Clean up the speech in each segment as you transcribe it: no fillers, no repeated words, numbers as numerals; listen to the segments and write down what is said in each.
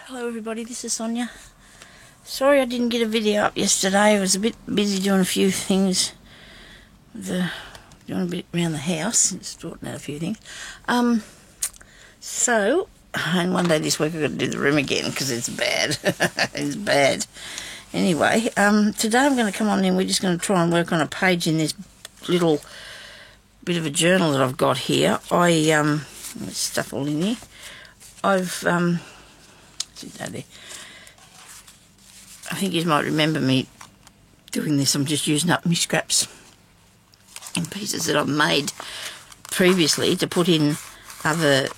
Hello everybody, this is Sonia. Sorry I didn't get a video up yesterday. I was a bit busy doing a few things. Doing a bit around the house and sorting out a few things. And one day this week I've got to do the room again because it's bad. It's bad. Anyway, today I'm going to come on in. We're just going to try and work on a page in this little bit of a journal that I've got here. There's stuff all in here. I think you might remember me doing this. I'm just using up my scraps and pieces that I've made previously to put in other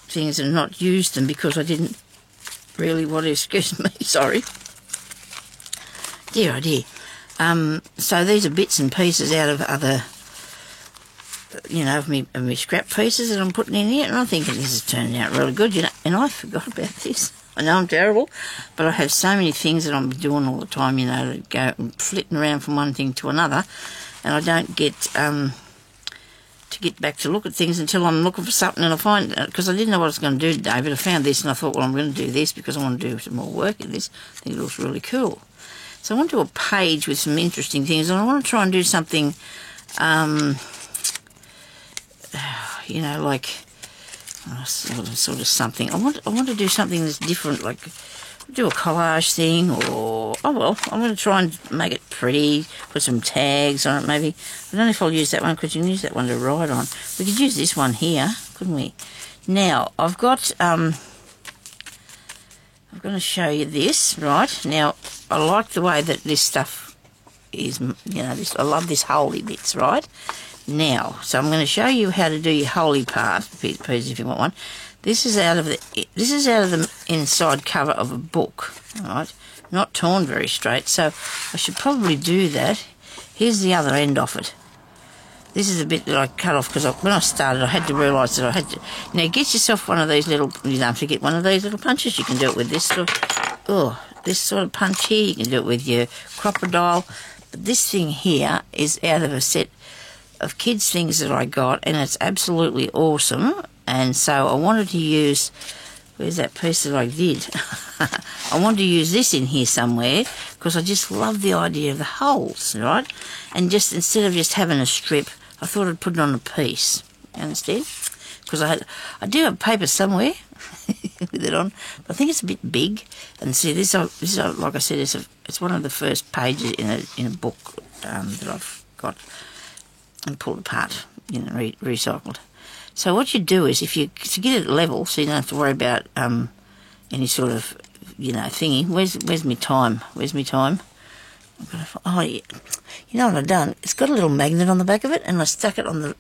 things and not use them because I didn't really want to, excuse me, sorry. Dear, oh dear. So these are bits and pieces out of other, of me scrap pieces that I'm putting in here, and I'm thinking this is turning out really good, and I forgot about this. I know I'm terrible, but I have so many things that I'm doing all the time, to go flitting around from one thing to another, and I don't get to get back to look at things until I'm looking for something, and I find, because I didn't know what I was going to do today, but I found this, and I thought, well, I'm going to do this because I want to do some more work in this. I think it looks really cool. So I want to do a page with some interesting things, and I want to try and do something, like sort of something. I want to do something that's different, like do a collage thing, or I'm going to try and make it pretty, put some tags on it maybe. I don't know if I'll use that one because you can use that one to write on. We could use this one here, couldn't we? Now I've got I'm going to show you this right now. I like the way that this stuff is, I love this holy bits, right? Now, so I'm going to show you how to do your holy part, please, if you want one. This is out of the inside cover of a book, right? Not torn very straight, so I should probably do that. Here's the other end of it. This is a bit that I cut off because when I started, I had to realise that I had to. Now, get yourself one of these little. You don't have to get one of these little punches. You can do it with this sort of punch here. You can do it with your crocodile. But this thing here is out of a set of kids' things that I got, and it's absolutely awesome. And so I wanted to use, where's that piece that I did? I wanted to use this in here somewhere because I just love the idea of the holes, right? And just instead of just having a strip, I thought I'd put it on a piece. You understand? Because I do have paper somewhere with it on, but I think it's a bit big. And see, this like I said, it's one of the first pages in a book that I've got and pulled apart, recycled. So what you do is, to get it level, so you don't have to worry about any sort of, thingy. Where's my time? Where's my time? Oh, yeah. You know what I've done? It's got a little magnet on the back of it, and I stuck it on the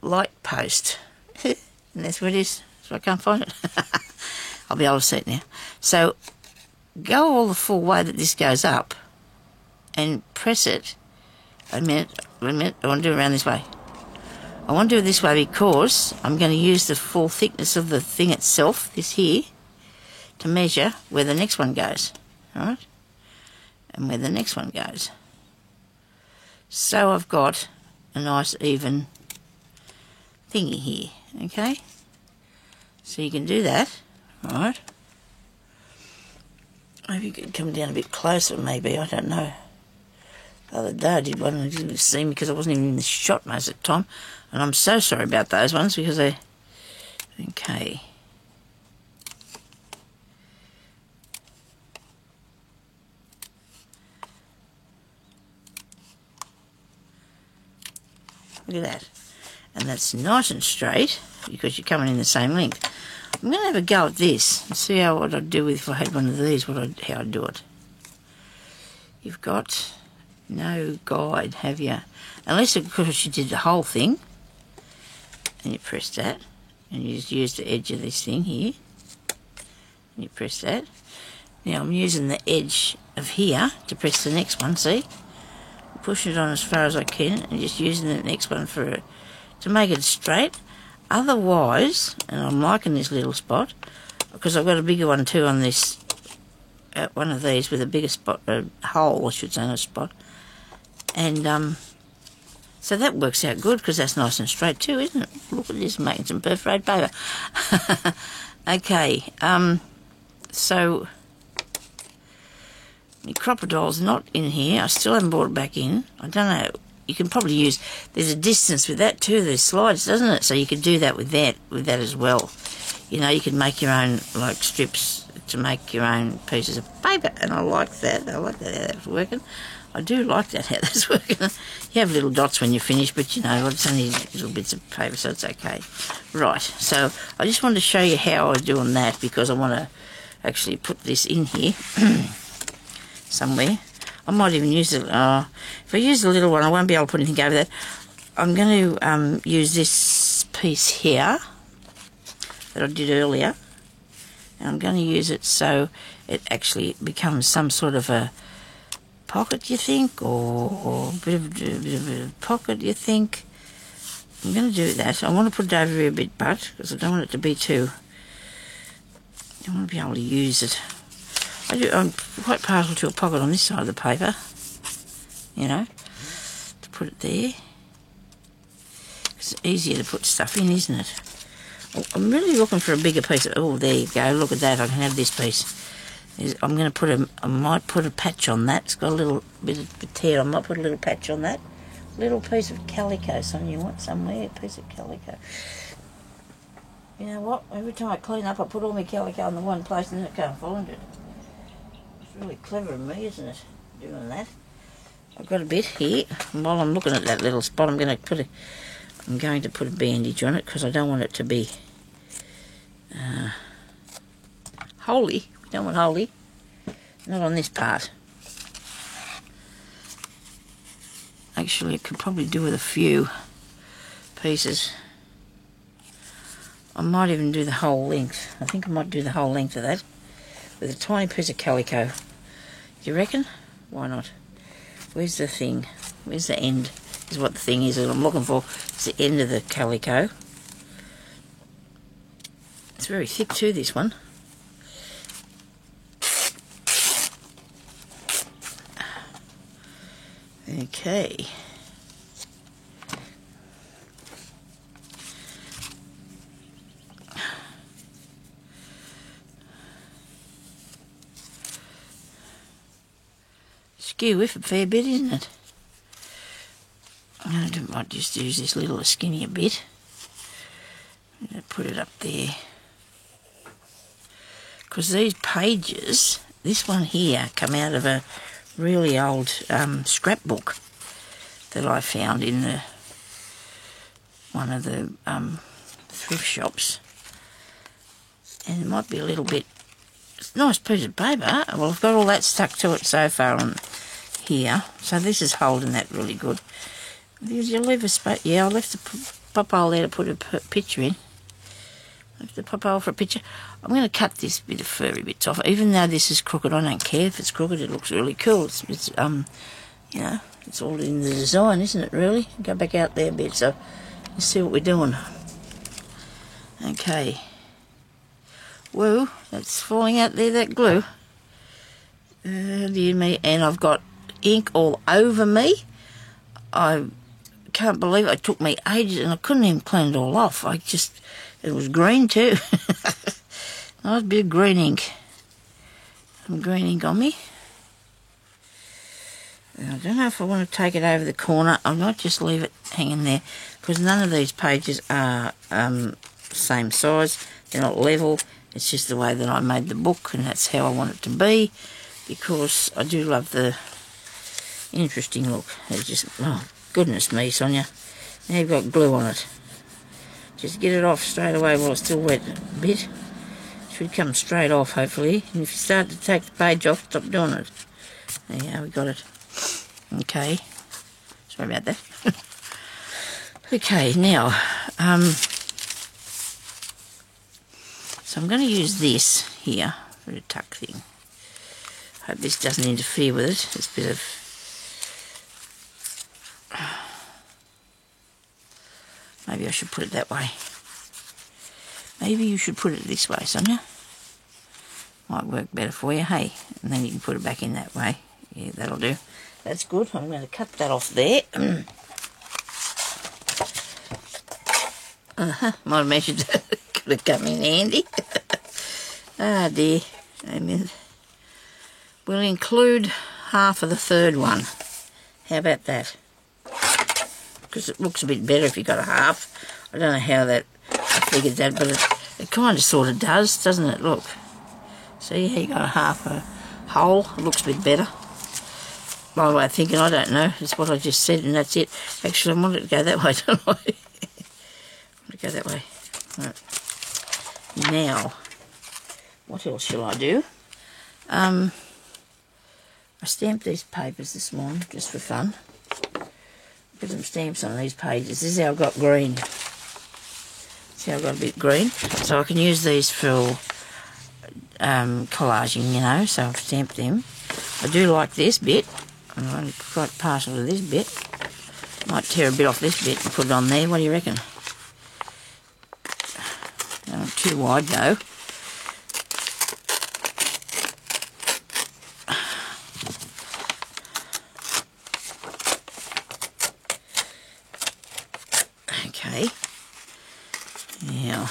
light post. And that's where it is. So I can't find it. I'll be able to see it now. So go all the full way that this goes up, and press it. A minute. I want to do it around this way. I want to do it this way because I'm going to use the full thickness of the thing itself, this here, to measure where the next one goes. Alright? And where the next one goes. So I've got a nice even thingy here. Okay? So you can do that. Alright? Maybe you could come down a bit closer, maybe. I don't know. The other day I did one and I didn't see me because I wasn't even in the shot most of the time. And I'm so sorry about those ones because they... Okay. Look at that. And that's nice and straight because you're coming in the same length. I'm going to have a go at this and see what I'd do if I had one of these, how I'd do it. You've got... no guide, have you? Unless, of course, you did the whole thing. And you press that. And you just use the edge of this thing here. And you press that. Now I'm using the edge of here to press the next one, see? Pushing it on as far as I can and just using the next one to make it straight. Otherwise, and I'm liking this little spot, because I've got a bigger one too on this, one of these with a bigger spot, a hole I should say, not a spot. And so that works out good because that's nice and straight too, isn't it? Look at this, making some perforated paper. Okay, So my crocodile's not in here. I still haven't brought it back in. I don't know. You can probably use, there's a distance with that too. There's slides, doesn't it? So you could do that with that as well. You know, you can make your own like strips to make your own pieces of paper, and I like that. I like that how that's working. I do like that how that's working. You have little dots when you finish, but you know, it's only little bits of paper, so it's okay. Right, so I just wanted to show you how I was doing that because I want to actually put this in here somewhere. I might even use it. If I use the little one, I won't be able to put anything over that. I'm going to use this piece here that I did earlier, and I'm going to use it so it actually becomes some sort of a pocket, you think, or a bit of a pocket, you think. I'm going to do that. I want to put it over here a bit, but because I don't want it to be too. I want to be able to use it. I'm quite partial to a pocket on this side of the paper, you know, to put it there. It's easier to put stuff in, isn't it? I'm really looking for a bigger piece. Oh, there you go. Look at that. I can have this piece. I'm going to put I might put a patch on that. It's got a little bit of tear. I might put a little patch on that. Little piece of calico. Something you want somewhere. A piece of calico. You know what? Every time I clean up, I put all my calico in the one place and then I can't find it. Really clever of me, isn't it, doing that? I've got a bit here. And while I'm looking at that little spot, I'm going to put a bandage on it because I don't want it to be holy. We don't want holy. Not on this part. Actually, it could probably do with a few pieces. I might even do the whole length. I think I might do the whole length of that with a tiny piece of calico. Do you reckon? Why not? Where's the thing? Where's the end? Is what the thing is that I'm looking for. It's the end of the calico. It's very thick too, this one. Okay. Skew with a fair bit, isn't it? I might just use this little skinnier bit. I'm going to put it up there. Because these pages, this one here, come out of a really old scrapbook that I found in one of the thrift shops. And it might be a little bit, it's a nice piece of paper. Well, I've got all that stuck to it so far on here. So this is holding that really good. Did you leave a space? Yeah, I left the pop hole there to put a picture in. Left the pop hole for a picture. I'm going to cut this bit of furry bits off. Even though this is crooked, I don't care if it's crooked. It looks really cool. It's you know, it's all in the design, isn't it, really? Go back out there a bit so you see what we're doing. Okay. Whoa, that's falling out there, that glue. Dear me. And I've got ink all over me. I can't believe it. It took me ages and I couldn't even clean it all off. It was green too. Nice bit of green ink. Some green ink on me. And I don't know if I want to take it over the corner. I might just leave it hanging there because none of these pages are same size. They're not level. It's just the way that I made the book, and that's how I want it to be, because I do love the interesting look. It's just, oh, goodness me, Sonia. Now you've got glue on it. Just get it off straight away while it's still wet a bit. Should come straight off, hopefully. And if you start to take the page off, stop doing it. There you go, we got it. Okay. Sorry about that. Okay, now, so I'm going to use this here for a tuck thing. Hope this doesn't interfere with it. It's a bit of... Maybe I should put it that way. Maybe you should put it this way, Sonia. Might work better for you, hey? And then you can put it back in that way. Yeah, that'll do. That's good. I'm going to cut that off there. Might have measured that. Could have come in handy. Ah, dear. And then we'll include half of the third one. How about that? Because it looks a bit better if you got a half. I don't know how that, I figured that, but it kind of sort of does, doesn't it? Look. See how you got a half a hole? It looks a bit better. My way of thinking, I don't know. It's what I just said, and that's it. Actually, I wanted to go that way, don't I? I want to go that way. Right. Now, what else shall I do? I stamped these papers this morning, just for fun. Put some stamps on these pages. This is how I got green. See how I got a bit green? So I can use these for collaging, you know, so I've stamped them. I do like this bit. I'm quite partial to this bit. Might tear a bit off this bit and put it on there. What do you reckon? Not too wide though. Okay. Now,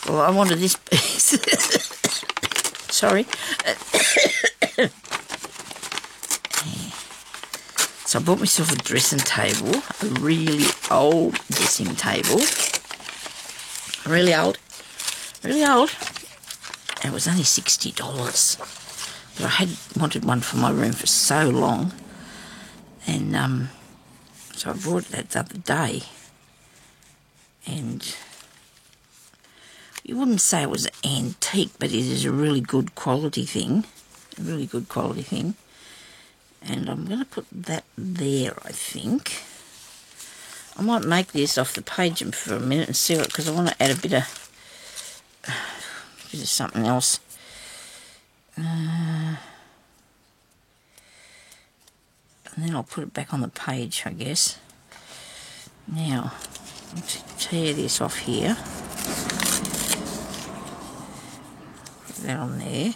well, I wanted this piece. Sorry. So I bought myself a dressing table, a really old dressing table. Really old. Really old. It was only $60. But I had wanted one for my room for so long. And so I bought that the other day. And you wouldn't say it was antique, but it is a really good quality thing. A really good quality thing. And I'm going to put that there, I think. I might make this off the page for a minute and see what, because I want to add a bit of something else. And then I'll put it back on the page, I guess. Now, let's tear this off here. Put that on there.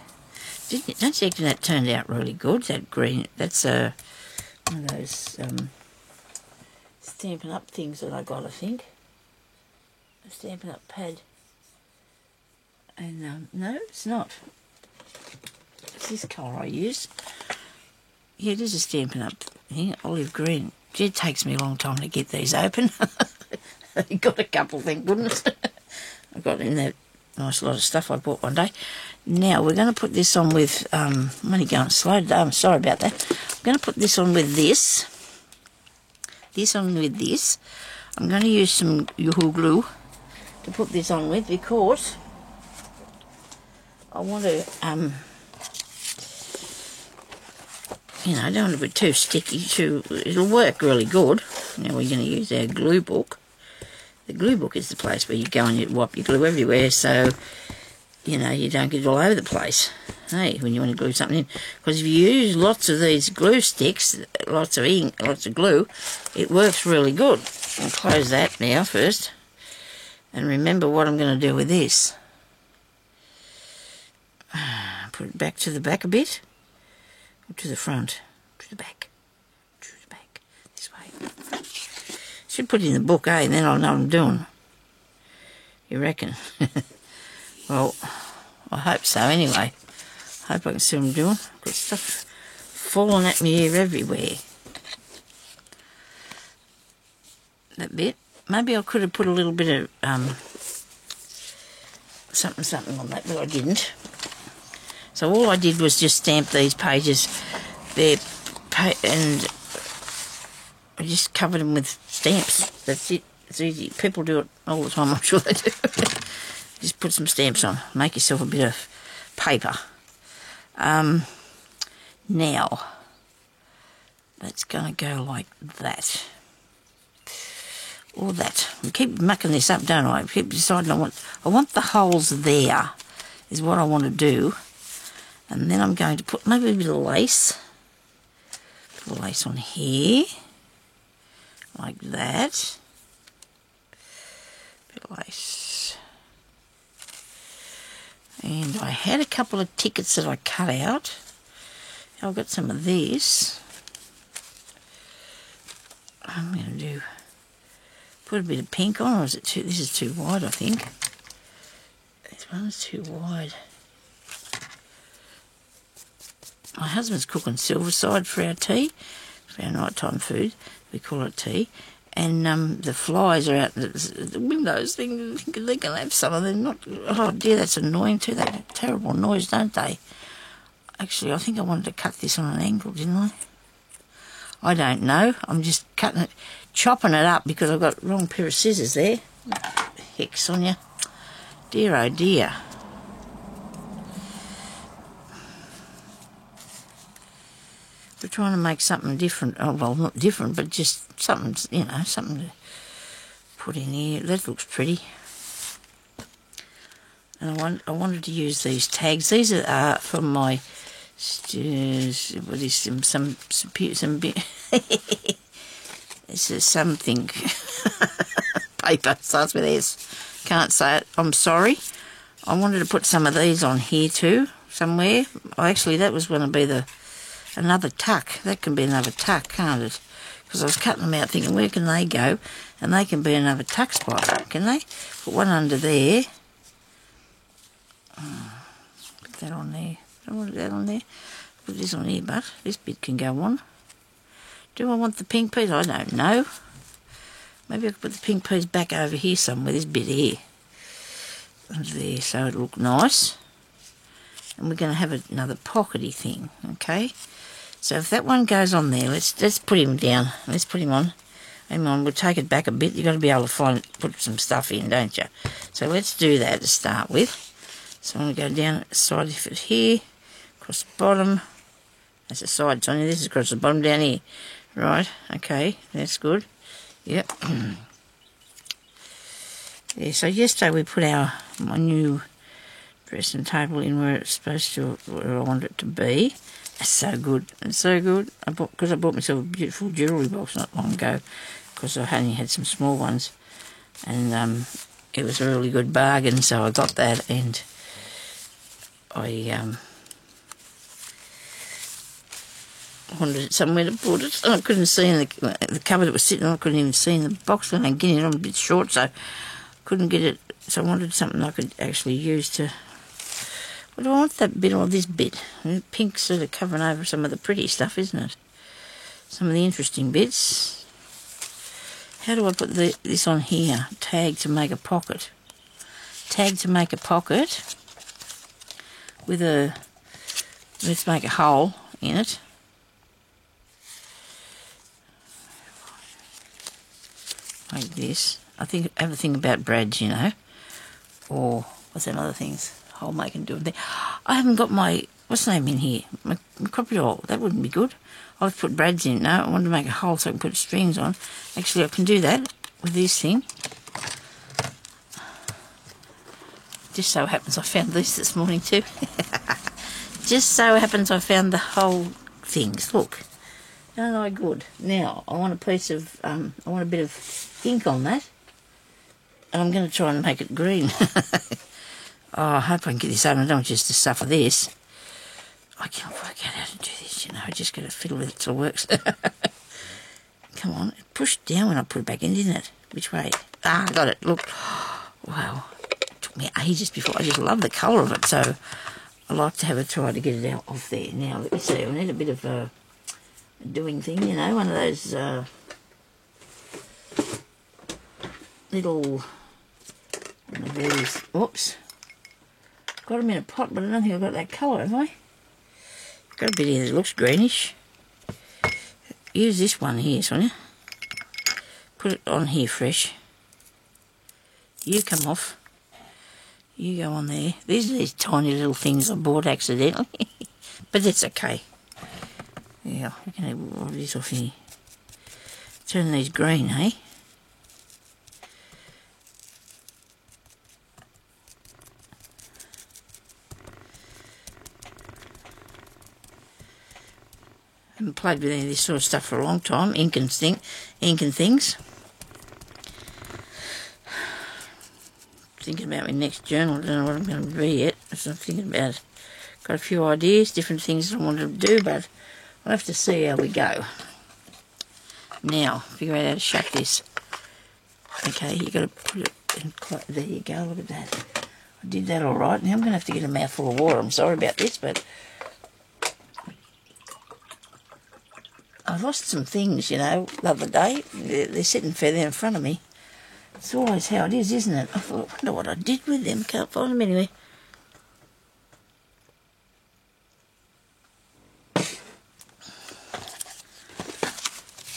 Don't you think that turned out really good? That green, that's one of those Stampin' Up things that I got, I think. A Stampin' Up pad. And no, it's not. It's this colour I used. Yeah, it is a Stampin' Up thing, olive green. Gee, it takes me a long time to get these open. I got a couple, thank goodness. I got in that nice lot of stuff I bought one day. Now, we're going to put this on with, I'm only going slow today, I'm sorry about that. I'm going to put this on with this. This on with this. I'm going to use some Yoo-Hoo glue to put this on with because I want to, you know, I don't want to be too sticky, it'll work really good. Now we're going to use our glue book. The glue book is the place where you go and you wipe your glue everywhere, so you know you don't get it all over the place. Hey, when you want to glue something in, because if you use lots of these glue sticks, lots of ink, lots of glue, it works really good. I'll close that now first, and remember what I'm going to do with this. Put it back to the back a bit, or to the front, to the back, this way. Should put it in the book, eh? And then I'll know what I'm doing. You reckon? Well, I hope so anyway. I hope I can see what I'm doing. Got stuff falling at me here everywhere. That bit. Maybe I could have put a little bit of something on that, but I didn't. So all I did was just stamp these pages there, and I just covered them with stamps. That's it. It's easy. People do it all the time, I'm sure they do. Just put some stamps on. Make yourself a bit of paper. Now, that's going to go like that. Or that. I keep mucking this up, don't I? I keep deciding I want the holes there, is what I want to do. And then I'm going to put maybe a bit of lace. Put a lace on here. Like that. Bit of lace. And I had a couple of tickets that I cut out. I've got some of this. I'm going to put a bit of pink on, or is it too, this is too wide, I think. This one's too wide. My husband's cooking silverside for our tea, for our nighttime food. We call it tea. And the flies are out the windows thinking they can have some of them. Not, oh dear, that's annoying too. They make terrible noise, don't they? Actually, I think I wanted to cut this on an angle, didn't I? I don't know. I'm just cutting it, chopping it up because I've got the wrong pair of scissors there. Heck, Sonia. Dear, oh dear. We're trying to make something different. Oh, well, not different, but just something, you know, something to put in here. That looks pretty. And I wanted to use these tags. These are from my, what is some this is something paper. Starts with S. Can't say it. I'm sorry. I wanted to put some of these on here too, somewhere. Actually, that was going to be another tuck. That can be another tuck, can't it? Because I was cutting them out thinking, where can they go? And they can be another tuck spot, can they? Put one under there. Put that on there. I want that on there. Put this on here, but this bit can go on. Do I want the pink piece? I don't know. Maybe I could put the pink piece back over here somewhere, this bit here. Under there, so it'll look nice. And we're going to have another pockety thing, okay? So if that one goes on there, let's put him down. Let's put him on. Hang on, we'll take it back a bit. You've got to be able to put some stuff in, don't you? So let's do that to start with. So I'm going to go down the side of it here, across the bottom. That's the side, Sonia. This is across the bottom down here. Right, okay, that's good. Yep. Yeah, so yesterday we put my new dressing table in where it's supposed to, where I want it to be. It's so good. It's so good. Because I bought myself a beautiful jewellery box not long ago, because I only had some small ones, and it was a really good bargain. So I got that, and I wanted somewhere to put it. And I couldn't see in the cupboard it was sitting on. I couldn't even see in the box when I get it. I'm a bit short, so I couldn't get it. So I wanted something I could actually use to. What do I want that bit or this bit? Pink sort of covering over some of the pretty stuff, isn't it? Some of the interesting bits. How do I put this on here? Tag to make a pocket. Tag to make a pocket with a. Let's make a hole in it. Like this. I have a thing about brads, you know. Or what's them other things? Hole making do there. I haven't got my what's the name in here? My copy roll. That wouldn't be good. I've put brads in. No, I wanted to make a hole so I can put strings on. Actually, I can do that with this thing. Just so happens I found this morning too. Just so happens I found the whole things. Look, aren't I good? Now I want a piece of I want a bit of ink on that, and I'm going to try and make it green. Oh, I hope I can get this open. I don't want just to suffer this. I can't work out how to do this, you know. I just got to fiddle with it till it works. Come on. It pushed down when I put it back in, didn't it? Which way? Ah, I got it. Look. Wow. It took me ages before. I just love the colour of it, so I like to have a try to get it out off there. Now, let me see. I need a bit of a doing thing, you know, one of those little... Oops. Got them in a pot, but I don't think I've got that colour, have I? Got a bit here that looks greenish. Use this one here, Sonia. Put it on here fresh. You come off. You go on there. These are these tiny little things I bought accidentally. But it's okay. Yeah, we can have all this off here. Turn these green, eh? I haven't played with any of this sort of stuff for a long time. Ink and things. Thinking about my next journal. I don't know what I'm going to do yet. So I'm thinking about it. Got a few ideas, different things I want to do, but I'll have to see how we go. Now, figure out how to shut this. Okay, you got to put it in. There you go. Look at that. I did that all right. Now I'm going to have to get a mouthful of water. I'm sorry about this, but I lost some things, you know, the other day. They're sitting fair there in front of me. It's always how it is, isn't it? I thought, I wonder what I did with them. Can't find them anywhere.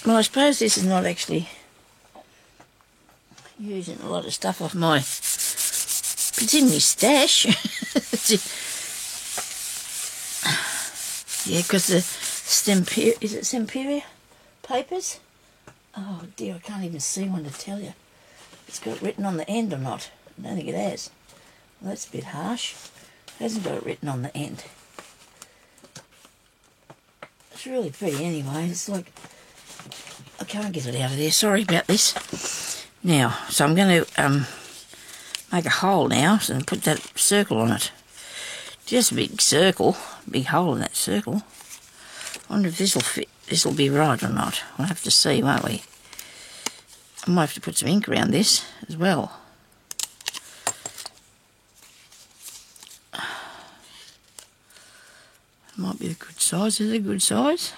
Well, I suppose this is not actually using a lot of stuff off my... It's in my stash. Yeah, because the Stemperia... Is it Stemperia papers? Oh dear, I can't even see one to tell you. It's got it written on the end or not. I don't think it has. Well, that's a bit harsh. It hasn't got it written on the end. It's really pretty anyway. It's like... I can't get it out of there. Sorry about this. Now, so I'm going to make a hole now and put that circle on it. Just a big circle, big hole in that circle. I wonder if this will fit. This will be right or not. We'll have to see, won't we? I might have to put some ink around this as well. Might be a good size. Is it a good size?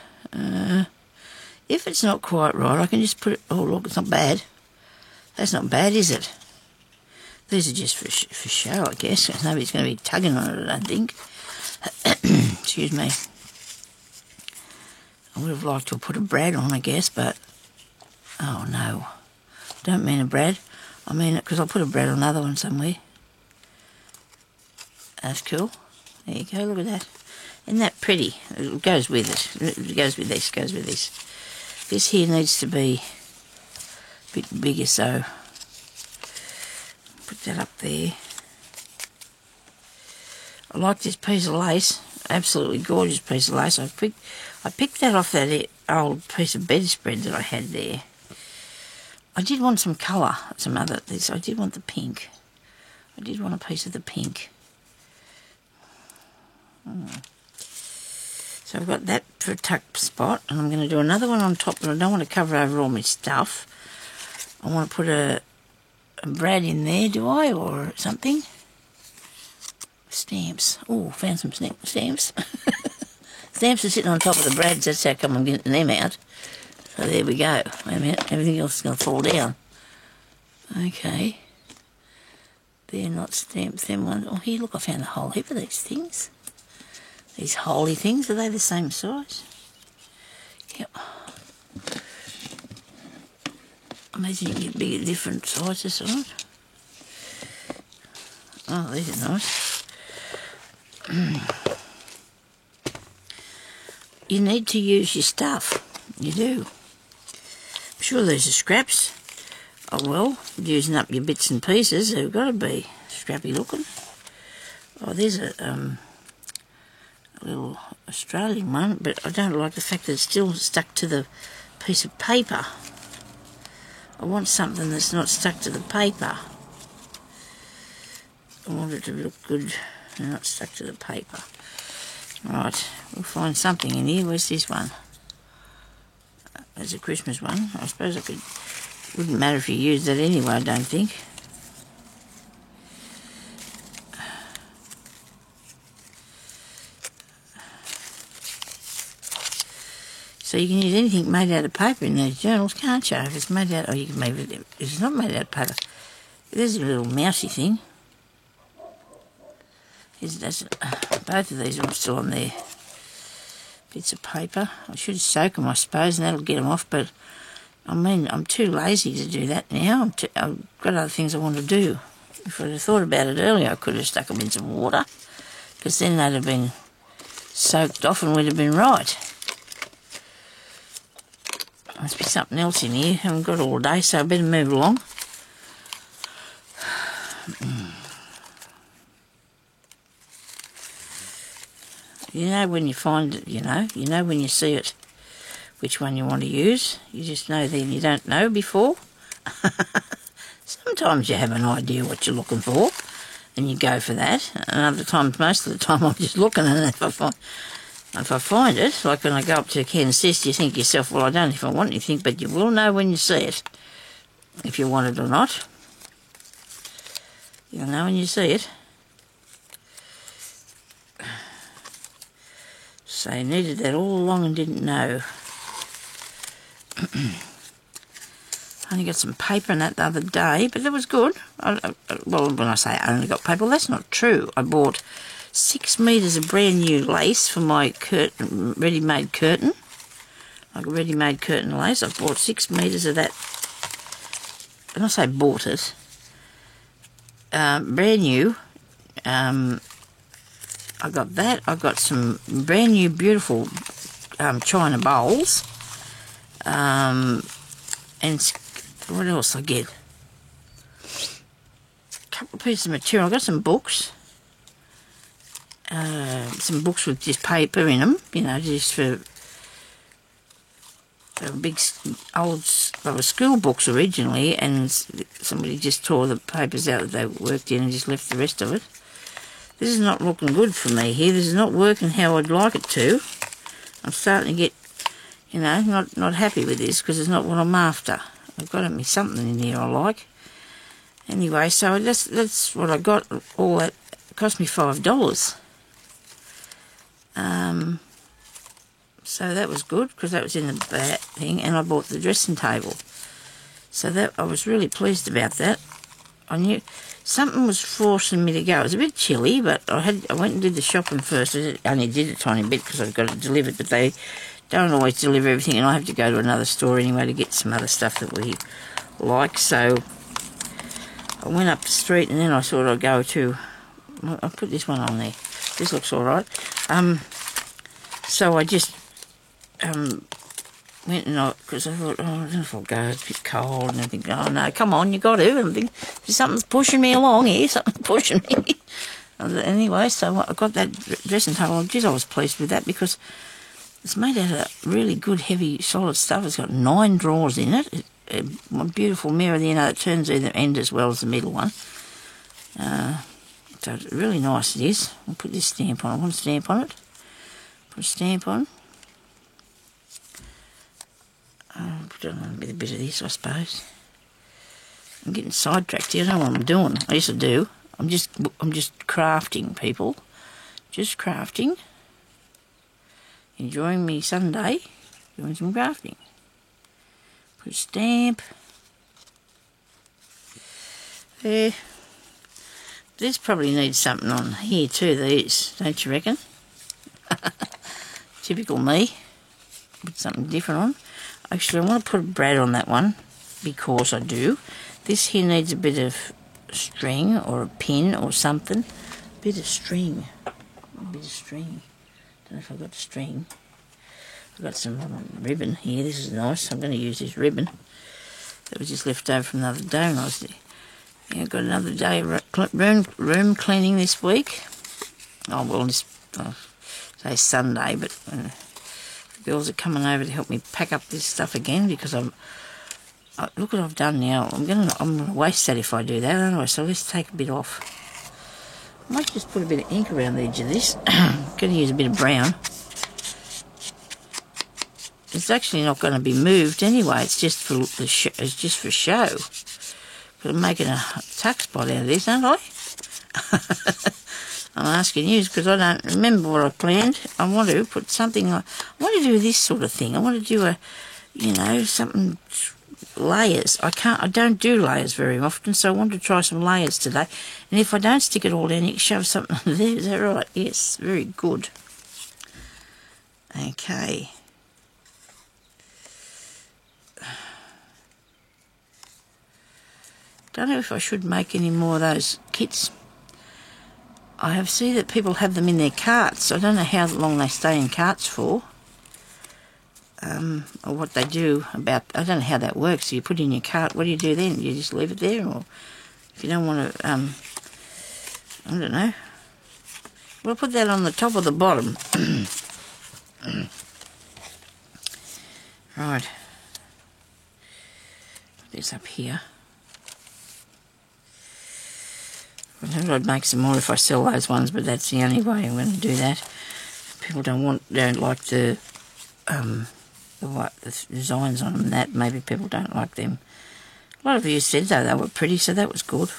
If it's not quite right, I can just put it... Oh, look, it's not bad. That's not bad, is it? These are just for show, I guess. Nobody's going to be tugging on it, I don't think. Excuse me. I would have liked to have put a brad on, I guess, but... Oh, no. Don't mean a brad. I mean it because I'll put a brad on another one somewhere. That's cool. There you go, look at that. Isn't that pretty? It goes with it. It goes with this, goes with this. This here needs to be a bit bigger, so put that up there. I like this piece of lace. Absolutely gorgeous piece of lace. I picked that off that old piece of bedspread that I had there. I did want some colour, I did want the pink. I did want a piece of the pink. So I've got that for a tuck spot, and I'm going to do another one on top, but I don't want to cover over all my stuff. I want to put a brad in there, do I, or something? Stamps. Oh, found some stamps. Stamps are sitting on top of the brads, that's how come I'm getting them out. So there we go. Wait a minute, everything else is going to fall down. Okay. They're not stamps, them ones. Oh, here, look, I found a whole heap of these things. These holy things, are they the same size? Yep. Imagine you can get bigger, different sizes on it. Oh, these are nice. You need to use your stuff. You do. I'm sure these are scraps. Oh well, using up your bits and pieces, they've got to be scrappy looking. Oh, there's a little Australian one, but I don't like the fact that it's still stuck to the piece of paper. I want something that's not stuck to the paper. I want it to look good and not stuck to the paper. Right, we'll find something in here. Where's this one? There's a Christmas one. I suppose I could... Wouldn't matter if you used that anyway, I don't think. So you can use anything made out of paper in these journals, can't you? If it's made out... Oh, you can make it... If it's not made out of paper... There's a little mousy thing. Both of these are still on there. Bits of paper. I should soak them, I suppose, and that'll get them off, but I mean, I'm too lazy to do that now. I've got other things I want to do. If I'd have thought about it earlier, I could have stuck them in some water, because then they'd have been soaked off and we'd have been right. Must be something else in here. Haven't got all day, so I better move along. You know when you find it, you know when you see it, which one you want to use. You just know then you don't know before. Sometimes you have an idea what you're looking for and you go for that. And other times, most of the time, I'm just looking, and if I find it, like when I go up to Ken's Sis, you think to yourself, well, I don't know if I want anything, but you will know when you see it, if you want it or not. You'll know when you see it. So you needed that all along and didn't know. I only got some paper in that the other day, but it was good. Well, when I say I only got paper, well, that's not true. I bought 6 metres of brand new lace for my curtain, ready-made curtain. Like a ready-made curtain lace. I bought 6 metres of that. When I say bought it, brand new. I got that. I got some brand new beautiful china bowls. And what else I get? A couple of pieces of material. I got some books. Some books with just paper in them, you know, just for big old, they were school books originally, and somebody just tore the papers out that they worked in and just left the rest of it. This is not looking good for me here. This is not working how I'd like it to. I'm starting to get, you know, not happy with this because it's not what I'm after. I've got to be something in here I like. Anyway, so that's what I got. All that cost me $5. So that was good because that was in the back thing, and I bought the dressing table. So that I was really pleased about that. I knew something was forcing me to go. It was a bit chilly, but I went and did the shopping first. I only did a tiny bit because I've got it delivered, but they don't always deliver everything, and I have to go to another store anyway to get some other stuff that we like. So I went up the street, and then I thought I'd go to. I'll put this one on there. This looks all right. So I just went and because I thought, oh, I don't know if I'll go, it's a bit cold, and I think, oh no, come on, you got to. And I think, something's pushing me along here, something's pushing me. Anyway, so I got that dressing table. Geez, I was pleased with that because it's made out of really good, heavy, solid stuff. It's got 9 drawers in it. A beautiful mirror, you know, that turns either end as well as the middle one. So it's really nice it is. I'll put this stamp on. I want a stamp on it. Put a stamp on. Put on a bit of this, I suppose. I'm getting sidetracked here. I don't know what I'm doing. I used to do. I'm just crafting, people. Just crafting. Enjoying me Sunday. Doing some crafting. Put a stamp. There. This probably needs something on here too, these, don't you reckon? Typical me. Put something different on. Actually, I want to put a brad on that one because I do. This here needs a bit of string or a pin or something. A bit of string. Don't know if I've got string. I've got some ribbon here. This is nice. I'm going to use this ribbon. That was just left over from the other day when I was there. Yeah, I've got another day room cleaning this week. Oh, well, say Sunday, but the girls are coming over to help me pack up this stuff again because look what I've done now. I'm gonna waste that if I do that, aren't I? So let's take a bit off. I might just put a bit of ink around the edge of this. I'm going to use a bit of brown. It's actually not going to be moved anyway. It's just for it's just for show. But I'm making a tuck spot out of this, aren't I? I'm asking you because I don't remember what I planned. I want to put something like, I want to do this sort of thing. I want to do something layers. I don't do layers very often, so I want to try some layers today. And if I don't stick it all down, you can shove something under there. Is that right? Yes, very good. Okay. Don't know if I should make any more of those kits. I have seen that people have them in their carts. I don't know how long they stay in carts for. Or what they do about, I don't know how that works. So you put it in your cart, what do you do then? You just leave it there? Or if you don't want to, I don't know. We'll put that on the top or the bottom. Right. Put this up here. I thought I'd make some more if I sell those ones, but that's the only way I'm going to do that. People don't like the designs on them. That maybe people don't like them. A lot of you said though they were pretty, so that was good.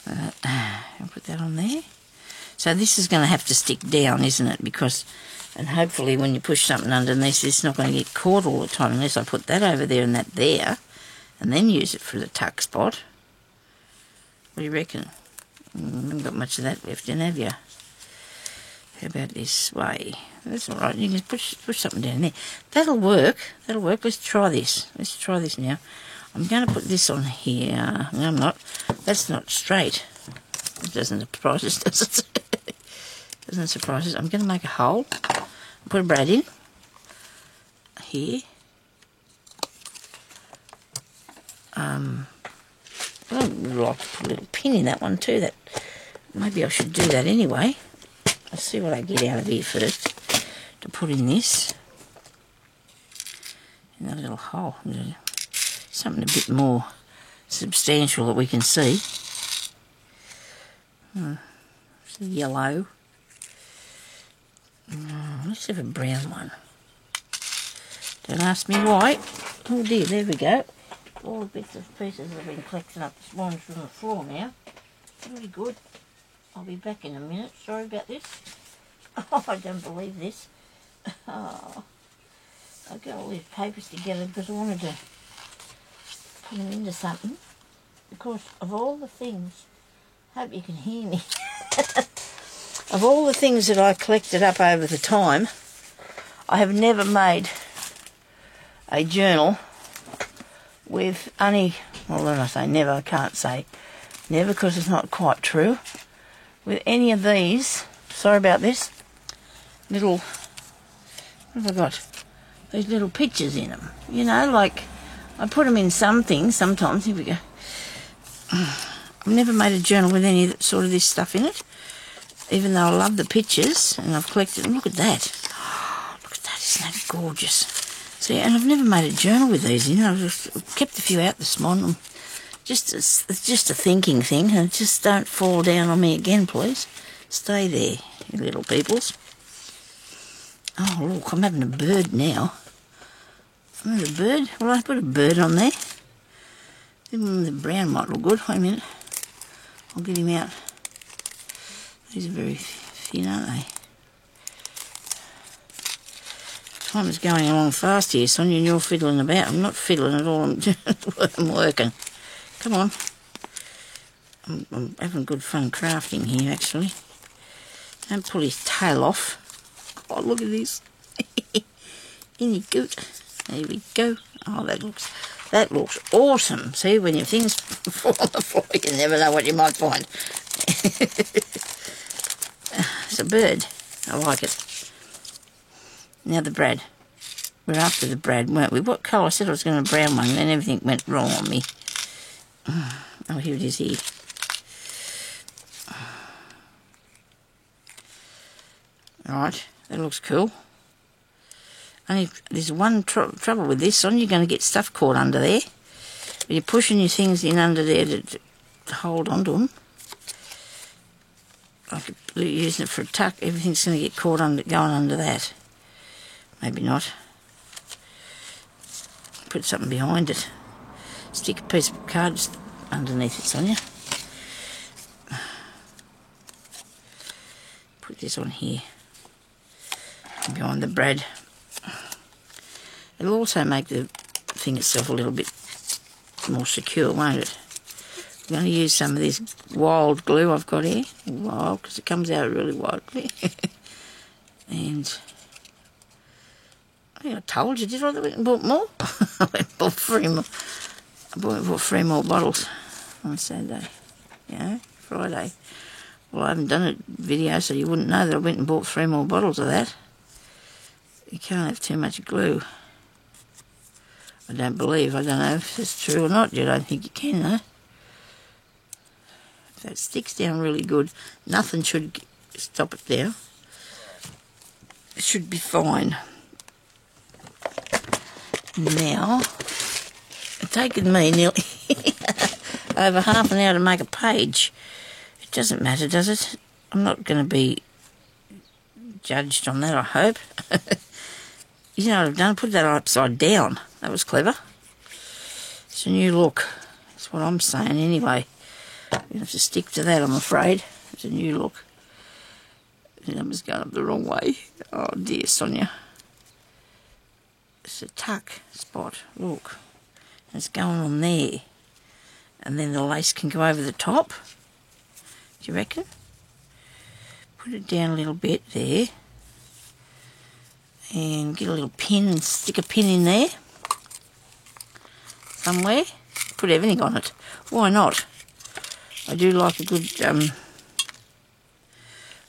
I'll put that on there. So this is going to have to stick down, isn't it? Because And hopefully when you push something underneath, it's not going to get caught all the time unless I put that over there and that there and then use it for the tuck spot. What do you reckon? Haven't got much of that left in, have you? How about this way? That's all right. You can push something down there. That'll work. That'll work. Let's try this. Let's try this now. I'm going to put this on here. No, I'm not. That's not straight. It doesn't surprise us, does it? Doesn't surprise us. I'm going to make a hole. Put a brad in. Here. I would like to put a little pin in that one too. That maybe I should do that anyway. I'll see what I get out of here first to put in this. In that little hole. Something a bit more substantial that we can see. It's yellow. Let's have a brown one. Don't ask me why. Oh dear, there we go. All the bits and pieces that have been collecting up this morning from the floor now. Very good. I'll be back in a minute. Sorry about this. Oh, I don't believe this. Oh, I got all these papers together because I wanted to put them into something. Because of all the things, hope you can hear me. Of all the things that I collected up over the time, I have never made a journal with only, well, when I say never, I can't say never because it's not quite true, with any of these, sorry about this, little, what have I got? These little pictures in them. You know, like, I put them in some things sometimes. Here we go. I've never made a journal with any sort of this stuff in it, even though I love the pictures, and I've collected them. Look at that. Oh, look at that, isn't that gorgeous? See, and I've never made a journal with these in. I've just kept a few out this morning. It's just a thinking thing, and just don't fall down on me again, please. Stay there, you little peoples. Oh, look, I'm having a bird now. I'm having a bird. Well, I put a bird on there. The brown might look good. Wait a minute. I'll get him out. These are very thin, aren't they? Time is going along fast here, Sonia, and you're fiddling about. I'm not fiddling at all. I'm working. Come on. I'm having good fun crafting here, actually. Don't pull his tail off. Oh, look at this. In your goot. There we go. Oh, that looks awesome. See, when your things fall on the floor, you never know what you might find. It's a bird. I like it. Now the brad. We're after the brad, weren't we? What colour? I said I was going to brown one, and then everything went wrong on me. Oh, here it is here. Alright, that looks cool. Only there's one trouble with this one. You're going to get stuff caught under there. You're pushing your things in under there to hold onto them. Like using it for a tuck, everything's going to get caught going under that. Maybe not. Put something behind it. Stick a piece of card underneath it, Sonia. Put this on here. Behind the brad. It'll also make the thing itself a little bit more secure, won't it? I'm going to use some of this wild glue I've got here. Wild, because it comes out really wildly. And I think I told you, did I, that we bought more? I went and bought 3 more. I bought 3 more bottles on Saturday. You know, Friday. Well, I haven't done a video, so you wouldn't know that I went and bought 3 more bottles of that. You can't have too much glue. I don't know if it's true or not. You don't think you can, though. If that sticks down really good, nothing should stop it now. It should be fine. Now, it's taken me nearly over half an hour to make a page. It doesn't matter, does it? I'm not going to be judged on that, I hope. You know what I've done? Put that upside down. That was clever. It's a new look. That's what I'm saying anyway. You have to stick to that, I'm afraid. It's a new look. The number's going up the wrong way. Oh dear, Sonia. It's a tuck spot. Look. It's going on there. And then the lace can go over the top. Do you reckon? Put it down a little bit there. And get a little pin and stick a pin in there. Somewhere. Put everything on it. Why not? I do like a good, a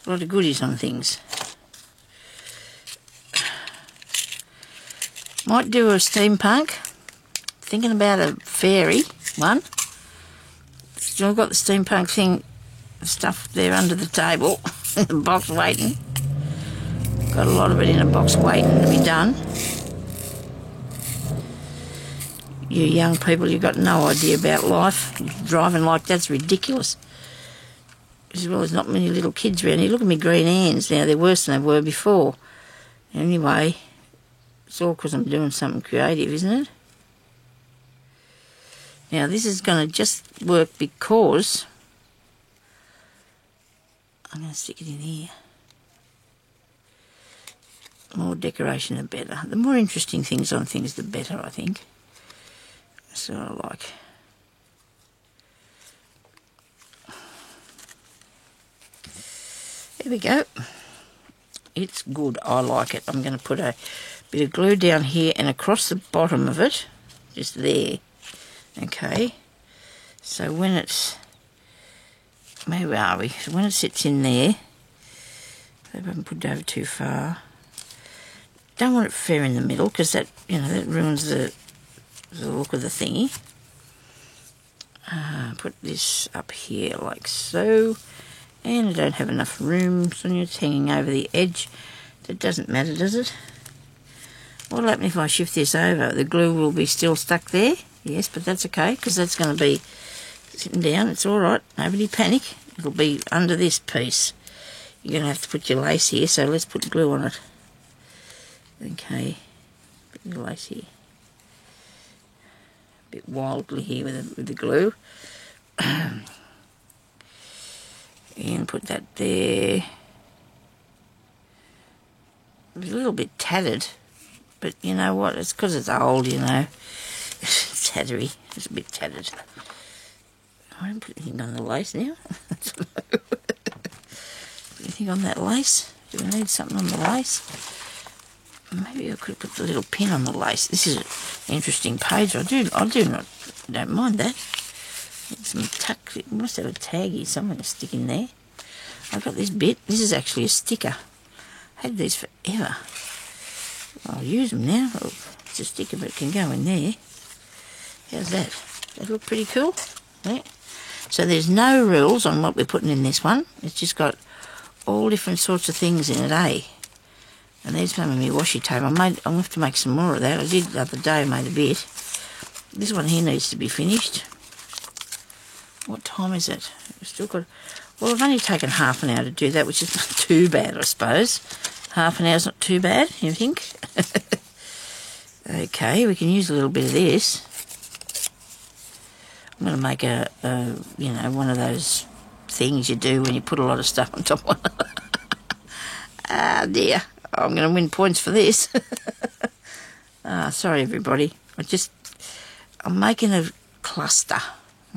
lot of goodies on things. Might do a steampunk. Thinking about a fairy one. Still got the steampunk thing, stuff there under the table, in the box waiting. Got a lot of it in a box waiting to be done. You young people, you've got no idea about life. Driving like that's ridiculous. As well, there's not many little kids around here. Look at me green hands now. They're worse than they were before. Anyway, it's all because I'm doing something creative, isn't it? Now, this is going to just work because I'm going to stick it in here. More decoration, the better. The more interesting things on things, the better, I think. That's what I like. There we go. It's good. I like it. I'm going to put a bit of glue down here and across the bottom of it, just there. Okay. So when it's, where are we? So when it sits in there, I hope I haven't put it over too far. Don't want it fair in the middle because that, you know, that ruins the look of the thingy. Put this up here like so. And I don't have enough room, so it's hanging over the edge. That doesn't matter, does it? What'll happen if I shift this over? The glue will be still stuck there. Yes, but that's okay, because that's going to be sitting down. It's all right. Nobody panic. It'll be under this piece. You're going to have to put your lace here, so let's put glue on it. Okay. Put your lace here. A bit wildly here with the glue. And put that there. It's a little bit tattered, but you know what? It's because it's old, you know. It's tattery. It's a bit tattered. I don't put anything on the lace now. Anything on that lace? Do we need something on the lace? Maybe I could put the little pin on the lace. This is an interesting page. I don't mind that. Some tuck. It must have a tag here somewhere to stick in there. I've got this bit. This is actually a sticker. I had these forever. I'll use them now. Oh, it's a sticker, but it can go in there. How's that? That look pretty cool? Yeah. So there's no rules on what we're putting in this one. It's just got all different sorts of things in it, eh? And there's some of my washi tape. I'm going to have to make some more of that. I did the other day. I made a bit. This one here needs to be finished. What time is it? We've still got... Well, I've only taken half an hour to do that, which is not too bad, I suppose. Half an hour's not too bad, you think? Okay, we can use a little bit of this. I'm going to make you know, one of those things you do when you put a lot of stuff on top of it. Ah, dear. I'm going to win points for this. Sorry, everybody. I'm making a cluster,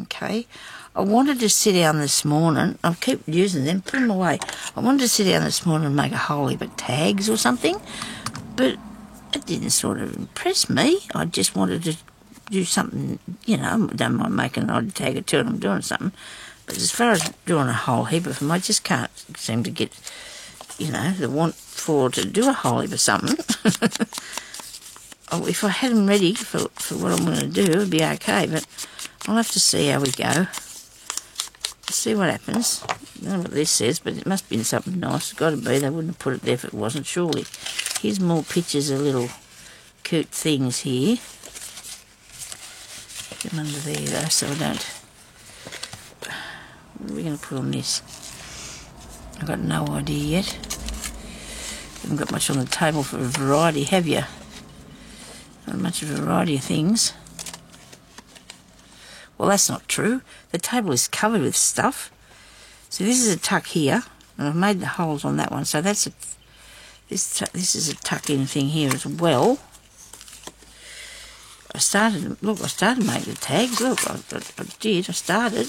okay? I wanted to sit down this morning. I keep using them, put them away. I wanted to sit down this morning and make a whole heap of tags or something, but it didn't sort of impress me. I just wanted to do something, you know, I don't mind making an odd tag or two and I'm doing something. But as far as doing a whole heap of them, I just can't seem to get, you know, the want for to do a whole heap of something. If I had them ready for what I'm going to do, it would be okay, but I'll have to see how we go. See what happens. I don't know what this says, but it must be something nice. It's got to be. They wouldn't have put it there if it wasn't, surely. Here's more pictures of little cute things here. Get them under there, though, so I don't... What are we going to put on this? I've got no idea yet. Haven't got much on the table for a variety, have you? Not much of a variety of things. Well, that's not true. The table is covered with stuff. So this is a tuck here. And I've made the holes on that one, so that's this is a tuck-in thing here as well. I started making the tags. Look, I started.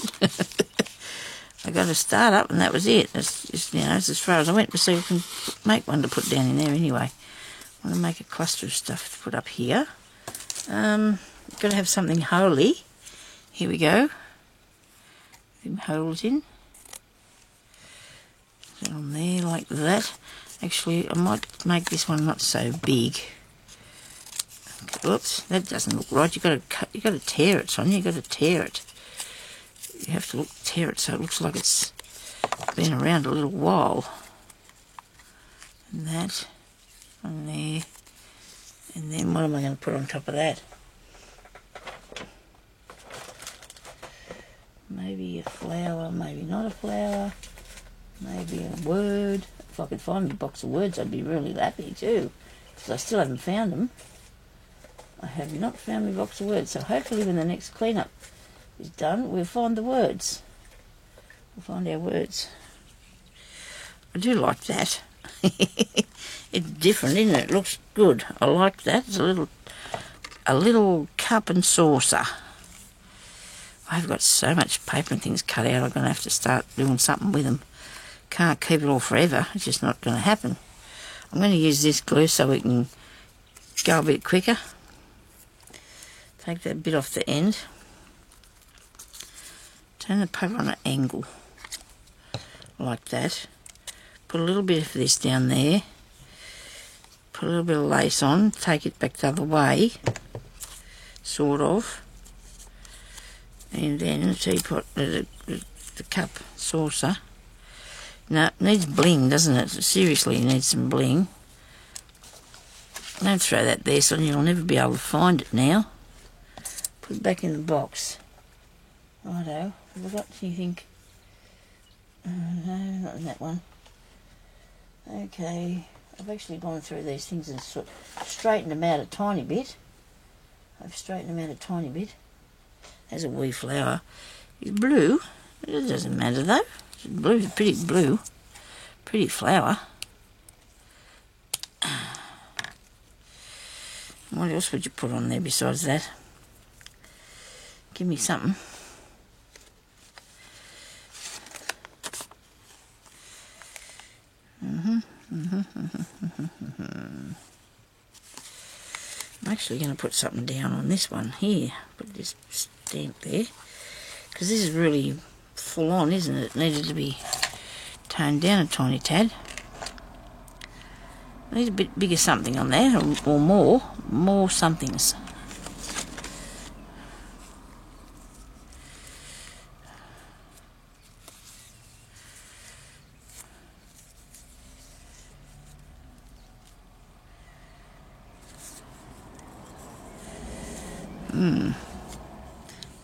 I got a start up, and that was it. That's just, that's as far as I went. But so you can make one to put down in there anyway. I want to make a cluster of stuff to put up here. Got to have something holy. Here we go. Them holes in. Put it on there like that. Actually, I might make this one not so big. Oops, that doesn't look right. You got to tear it, Sonia. You got to tear it. You have to tear it so it looks like it's been around a little while. And that on there. And then what am I going to put on top of that? Maybe a flower, maybe not a flower, maybe a word. If I could find me a box of words, I'd be really happy too, because I still haven't found them. I have not found my box of words, so hopefully when the next clean-up is done, we'll find the words. We'll find our words. I do like that. It's different, isn't it? It looks good. I like that. It's a little cup and saucer. I've got so much paper and things cut out, I'm going to have to start doing something with them. Can't keep it all forever. It's just not going to happen. I'm going to use this glue so we can go a bit quicker. Take that bit off the end. Turn the paper on an angle. Like that. Put a little bit of this down there. Put a little bit of lace on. Take it back the other way. Sort of. And then the teapot, the cup saucer. Now, it needs bling, doesn't it? Seriously, it needs some bling. Don't throw that there, so you'll never be able to find it now. Put it back in the box. Righto. Have I got anything? No, not in that one. Okay. I've actually gone through these things and straightened them out a tiny bit. I've straightened them out a tiny bit. There's a wee flower. It's blue. It doesn't matter though. Blue is pretty blue. Pretty flower. What else would you put on there besides that? Give me something. I'm actually going to put something down on this one here. Put this stamp there. Because this is really full on, isn't it? It needed to be toned down a tiny tad. Needs a bit bigger something on there, or more somethings.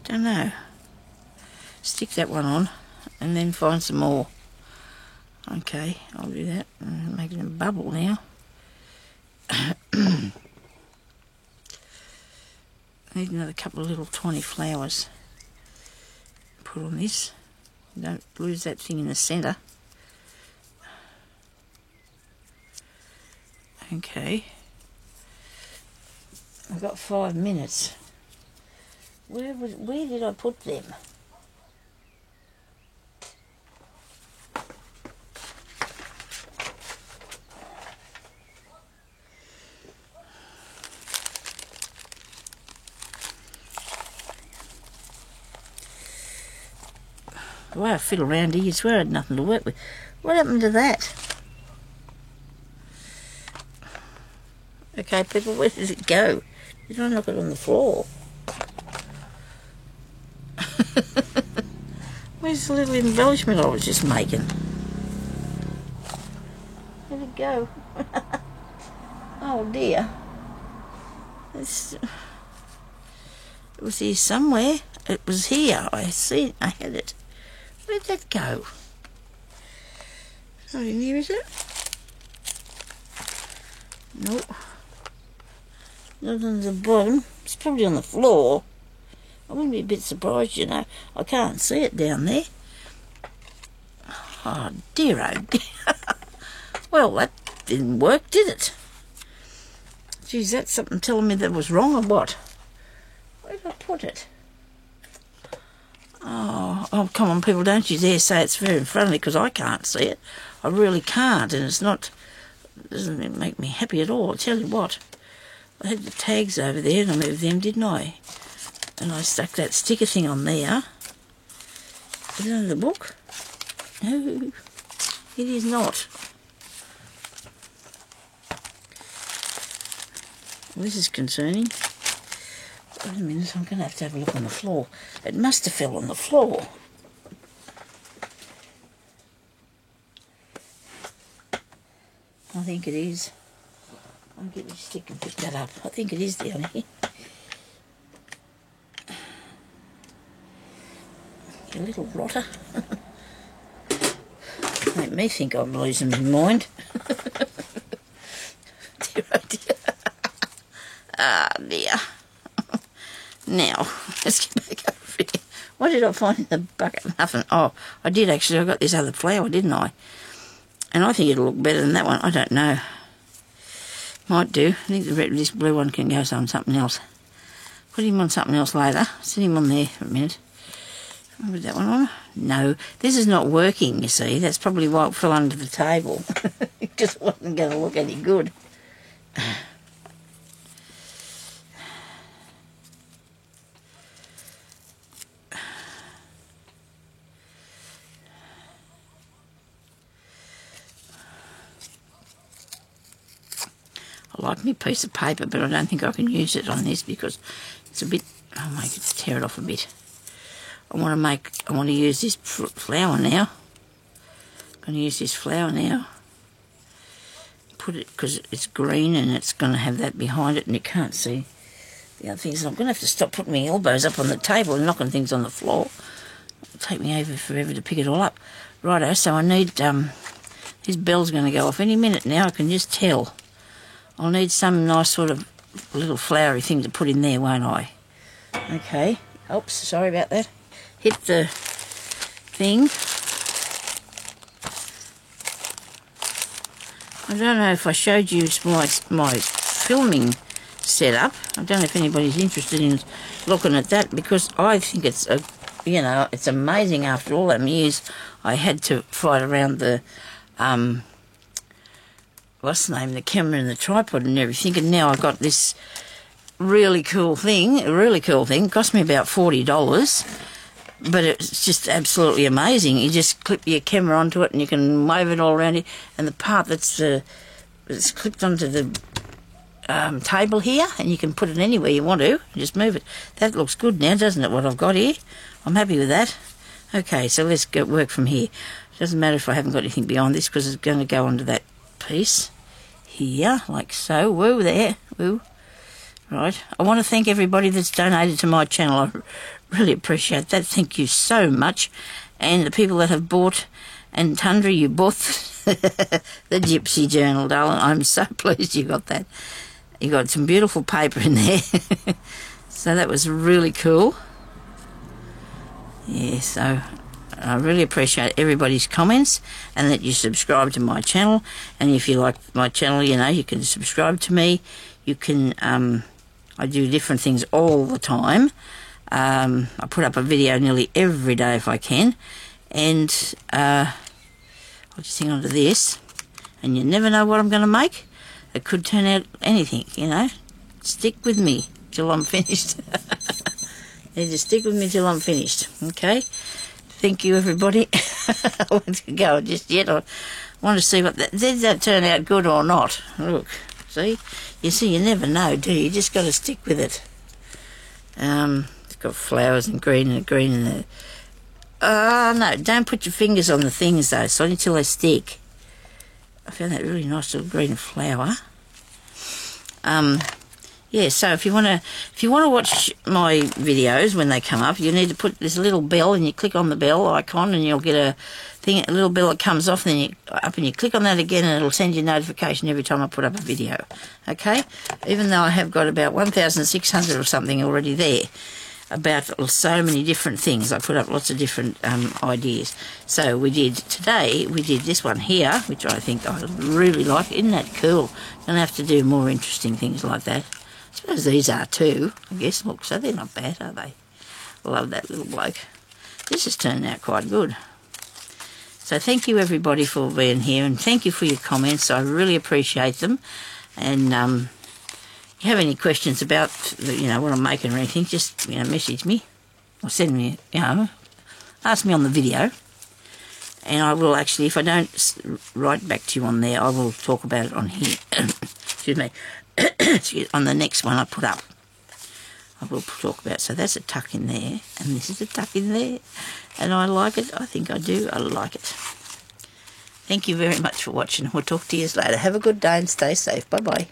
Don't know. Stick that one on and then find some more. Okay, I'll do that. I'm making a bubble now. Need another couple of little tiny flowers. Put on this. Don't lose that thing in the centre. Okay. I've got 5 minutes. Where did I put them? The way I fiddle around here, you swear I had nothing to work with. What happened to that? Okay, people, where did it go? Did I knock it on the floor? Where's the little embellishment I was just making? Where'd it go? Oh dear. It was here somewhere. It was here. I had it. Where'd that go? Not in here, is it? Nope. Not on the bottom. It's probably on the floor. I wouldn't be a bit surprised, you know. I can't see it down there. Oh dear, oh dear. Well, that didn't work, did it? Geez, that's something telling me that was wrong or what? Where did I put it? Oh, come on, people, don't you dare say it's very friendly, because I can't see it. I really can't, and it's not, doesn't make me happy at all. I'll tell you what, I had the tags over there, and I moved them, didn't I? And I stuck that sticker thing on there. Is it under the book? No, it is not. Well, this is concerning. Wait a minute, I'm going to have a look on the floor. It must have fell on the floor. I think it is. I'll get my stick and pick that up. I think it is down here. You little rotter. Make me think I'm losing my mind. Dear, oh dear. Ah, dear. Now, let's get back over here. What did I find in the bucket? Nothing. Oh, I did actually. I got this other flower, didn't I? And I think it'll look better than that one. I don't know. Might do. I think this blue one can go on something else. Put him on something else later. Set him on there for a minute. Put that one on. No, this is not working, you see. That's probably why it fell under the table. It just wasn't going to look any good. I like me piece of paper, but I don't think I can use it on this because it's a bit, I'll make it, tear it off a bit. I want to use this flower now. I'm going to use this flower now. Put it, because it's green and it's going to have that behind it and you can't see the other things. I'm going to have to stop putting my elbows up on the table and knocking things on the floor. It'll take me forever to pick it all up. Righto, so I need, his bell's going to go off any minute now, I can just tell. I'll need some nice sort of little flowery thing to put in there, won't I? Okay. Oops, sorry about that. Hit the thing. I don't know if I showed you my filming setup. I don't know if anybody's interested in looking at that because I think it's it's amazing after all them years I had to fight around the the camera and the tripod and everything, and now I've got this really cool thing. It cost me about $40, but it's just absolutely amazing. You just clip your camera onto it and you can wave it all around you, and the part that's clipped onto the table here, and you can put it anywhere you want to, just move it. That looks good now, doesn't it, what I've got here? I'm happy with that. Okay, so let's go work from here. It doesn't matter if I haven't got anything beyond this because it's going to go onto that piece here, like so. Woo, there. Woo. Right. I want to thank everybody that's donated to my channel. I really appreciate that. Thank you so much. And the people that have bought, and Tundra, you bought the Gypsy Journal, darling. I'm so pleased you got that. You got some beautiful paper in there. So that was really cool. Yeah, so I really appreciate everybody's comments and that you subscribe to my channel. And if you like my channel, you can subscribe to me. You can, I do different things all the time. I put up a video nearly every day if I can. And I'll just hang on to this. And you never know what I'm going to make. It could turn out anything, Stick with me till I'm finished. Just stick with me till I'm finished, okay? Thank you, everybody. I won't go just yet. I want to see what did that turn out good or not. Look, see? You see, you never know, do you? You just got to stick with it. It's got flowers and green and the... no, don't put your fingers on the things, though, so until they stick. I found that really nice little green flower. Yeah, so if you want to watch my videos when they come up, you need to put this little bell, and you click on the bell icon, and you'll get a little bell that comes off, and then you click on that again, and it'll send you a notification every time I put up a video. Okay, even though I have got about 1,600 or something already there. about so many different things. I put up lots of different ideas. So we did this one here, which I think I really like. Isn't that cool? Gonna have to do more interesting things like that. I suppose these are too, I guess. Look, so they're not bad, are they? I love that little bloke. This has turned out quite good. So thank you everybody for being here, and thank you for your comments. I really appreciate them. And if you have any questions about what I'm making or anything, just message me or send me, ask me on the video. And I will actually, if I don't write back to you on there, I will talk about it on here. Excuse me. On the next one I put up. I will talk about. So that's a tuck in there, and this is a tuck in there, and I like it. I think I do. I like it. Thank you very much for watching. We'll talk to you later. Have a good day and stay safe. Bye bye.